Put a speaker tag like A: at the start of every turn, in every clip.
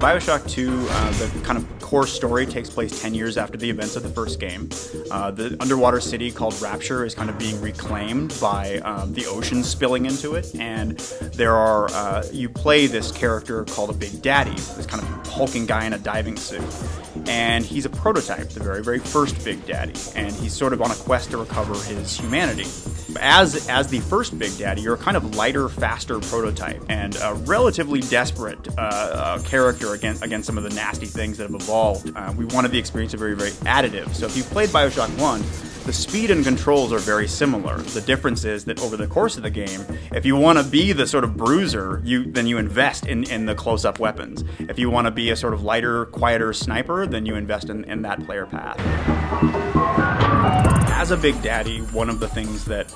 A: BioShock 2, the kind of core story takes place 10 years after the events of the first game. The underwater city called Rapture is kind of being reclaimed by the ocean spilling into it, and there are you play this character called a Big Daddy, this kind of hulking guy in a diving suit, and he's a prototype, the very, very first Big Daddy, and he's sort of on a quest to recover his humanity. As the first Big Daddy, you're a kind of lighter, faster prototype, and a relatively desperate character against some of the nasty things that have evolved. We wanted the experience to be very, very additive. So if you've played BioShock 1, the speed and controls are very similar. The difference is that over the course of the game, if you want to be the sort of bruiser, then you invest in the close-up weapons. If you want to be a sort of lighter, quieter sniper, then you invest in that player path. As a Big Daddy, one of the things that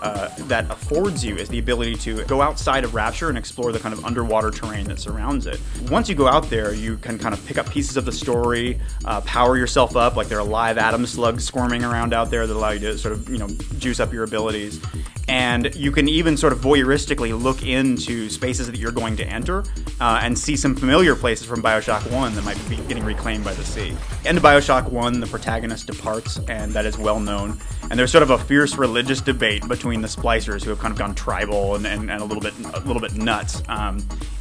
A: affords you is the ability to go outside of Rapture and explore the kind of underwater terrain that surrounds it. Once you go out there, you can kind of pick up pieces of the story, power yourself up, like there are live atom slugs squirming around out there that allow you to sort of, juice up your abilities. And you can even sort of voyeuristically look into spaces that you're going to enter and see some familiar places from BioShock 1 that might be getting reclaimed by the sea. End of BioShock 1, the protagonist departs, and that is well known. And there's sort of a fierce religious debate between the splicers who have kind of gone tribal and a little bit nuts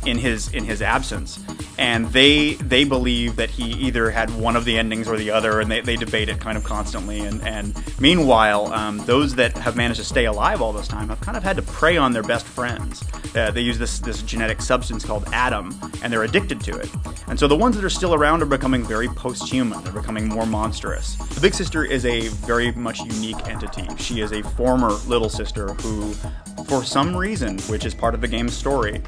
A: in his absence. And they believe that he either had one of the endings or the other, and they debate it kind of constantly. And meanwhile, those that have managed to stay alive all this time have kind of had to prey on their best friends. They use this genetic substance called Adam, and they're addicted to it. And so the ones that are still around are becoming very post-human. They're becoming more monstrous. The Big Sister is a very much unique entity. She is a former little sister who, for some reason, which is part of the game's story,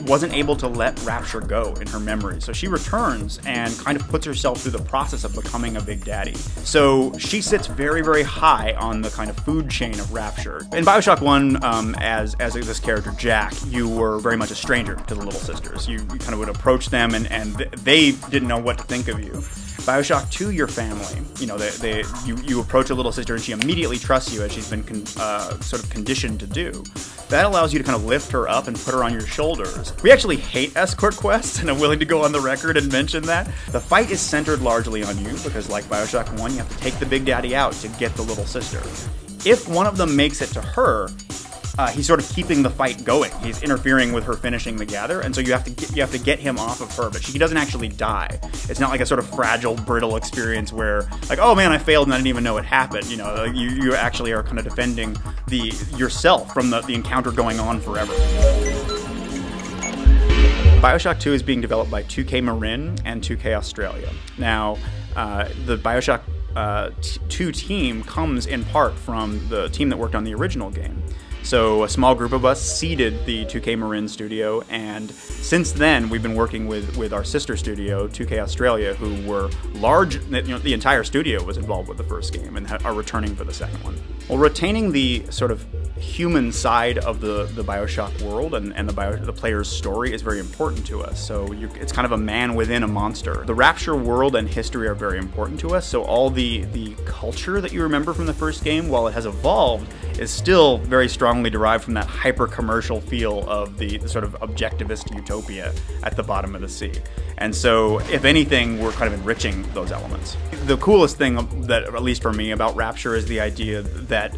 A: wasn't able to let Rapture go in her memory. So she returns and kind of puts herself through the process of becoming a Big Daddy. So she sits very, very high on the kind of food chain of Rapture. In BioShock 1, as this character, Jack, you were very much a stranger to the little sisters. You kind of would approach them and they didn't know what to think of you. BioShock 2, your family, you approach a little sister and she immediately trusts you as she's been sort of conditioned to do. That allows you to kind of lift her up and put her on your shoulders. We actually hate escort quests, and I'm willing to go on the record and mention that. The fight is centered largely on you because, like BioShock 1, you have to take the Big Daddy out to get the little sister. If one of them makes it to her, he's sort of keeping the fight going. He's interfering with her finishing the gather, and so you have to get him off of her. But she doesn't actually die. It's not like a sort of fragile, brittle experience where, like, oh man, I failed and I didn't even know it happened. You actually are kind of defending yourself from the encounter going on forever. BioShock 2 is being developed by 2K Marin and 2K Australia. Now, the BioShock 2 team comes in part from the team that worked on the original game. So a small group of us seeded the 2K Marin studio, and since then we've been working with our sister studio, 2K Australia, who were large. The entire studio was involved with the first game and are returning for the second one. Well, retaining the sort of human side of the BioShock world and the player's story is very important to us. So it's kind of a man within a monster. The Rapture world and history are very important to us. So all the culture that you remember from the first game, while it has evolved, is still very strongly derived from that hyper-commercial feel of the sort of objectivist utopia at the bottom of the sea. And so, if anything, we're kind of enriching those elements. The coolest thing, that at least for me, about Rapture is the idea that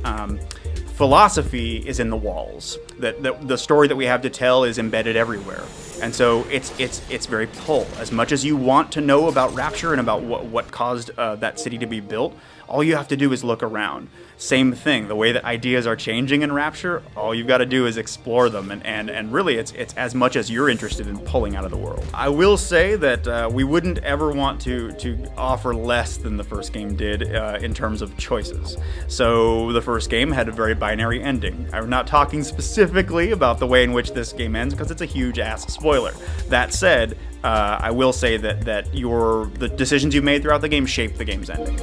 A: philosophy is in the walls. That the story that we have to tell is embedded everywhere. And so it's very pull. As much as you want to know about Rapture and about what caused that city to be built, all you have to do is look around. Same thing, the way that ideas are changing in Rapture, all you've got to do is explore them, and really it's as much as you're interested in pulling out of the world. I will say that we wouldn't ever want to offer less than the first game did in terms of choices. So the first game had a very binary ending. I'm not talking specifically about the way in which this game ends because it's a huge ass spoiler. That said, I will say that the decisions you made throughout the game shaped the game's ending.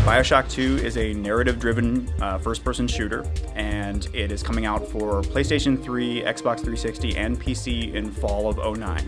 A: BioShock 2 is a narrative-driven first-person shooter, and it is coming out for PlayStation 3, Xbox 360, and PC in fall of '09.